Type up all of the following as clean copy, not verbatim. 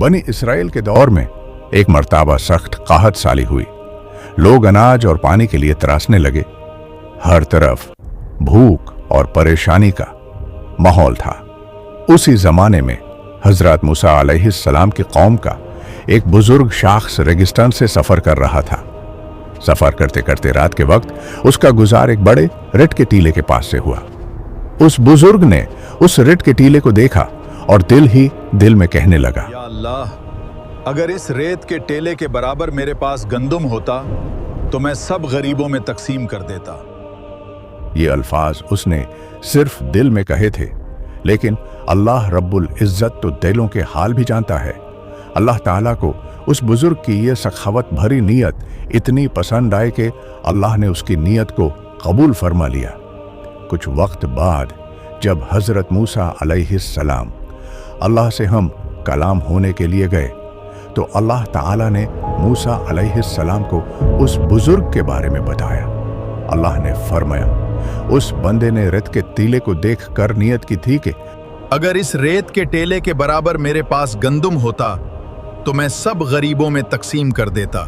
बनी इसराइल के दौर में एक मर्तबा सख्त काहत साली हुई। लोग अनाज और पानी के लिए तरासने लगे। हर तरफ भूख और परेशानी का माहौल था। उसी जमाने में हजरत मूसा अलैहिस्सलाम की कौम का एक बुजुर्ग शख्स रेगिस्तान से सफर कर रहा था। सफर करते करते रात के वक्त उसका गुजार एक बड़े रेत के टीले के पास से हुआ। उस बुजुर्ग ने उस रेत के टीले को देखा और दिल ही दिल में कहने लगा, या अल्लाह, अगर इस रेत के टेले के बराबर मेरे पास गंदुम होता तो मैं सब गरीबों में तकसीम कर देता। ये अल्फाज उसने सिर्फ दिल में कहे थे, लेकिन अल्लाह रब्बुल इज्जत तो दिलों के हाल भी जानता है। अल्लाह ताला को उस बुजुर्ग की ये सखावत भरी नीयत इतनी पसंद आए कि अल्लाह ने उसकी नीयत को कबूल फरमा लिया। कुछ वक्त बाद जब हजरत मूसा अलैहिस्सलाम अल्लाह से हम कलाम होने के लिए गए तो अल्लाह ताला ने मूसा अलैहिस्सलाम को उस बुजुर्ग के बारे में बताया। अल्लाह ने फरमाया, उस बंदे ने रेत के टीले को देख कर नीयत की थी कि अगर इस रेत के टेले के बराबर मेरे पास गंदुम होता तो मैं सब गरीबों में तकसीम कर देता।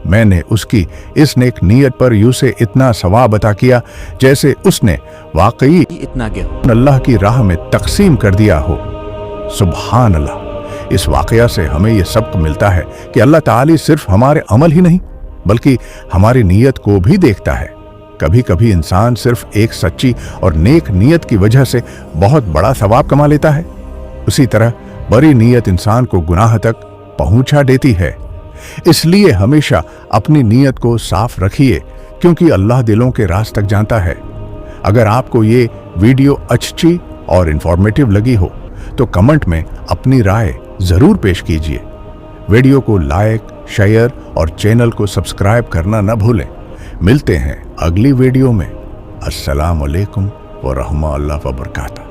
मैंने उसकी इस नेक नीयत पर यूं से इतना सवाब अता किया जैसे उसने वाकई इतना अल्लाह की राह में तकसीम कर दिया हो। सुभान अल्लाह। इस वाकया से हमें यह सबक मिलता है कि अल्लाह ताला सिर्फ हमारे अमल ही नहीं बल्कि हमारी नीयत को भी देखता है। कभी कभी इंसान सिर्फ एक सच्ची और नेक नीयत की वजह से बहुत बड़ा सवाब कमा लेता है। उसी तरह बड़ी नीयत इंसान को गुनाह तक पहुंचा देती है। इसलिए हमेशा अपनी नीयत को साफ रखिए, क्योंकि अल्लाह दिलों के राज तक जानता है। अगर आपको ये वीडियो अच्छी और इंफॉर्मेटिव लगी हो तो कमेंट में अपनी राय जरूर पेश कीजिए। वीडियो को लाइक, शेयर और चैनल को सब्सक्राइब करना न भूलें। मिलते हैं अगली वीडियो में। अस्सलाम वालेकुम व रहमतुल्लाहि व बरकातहू।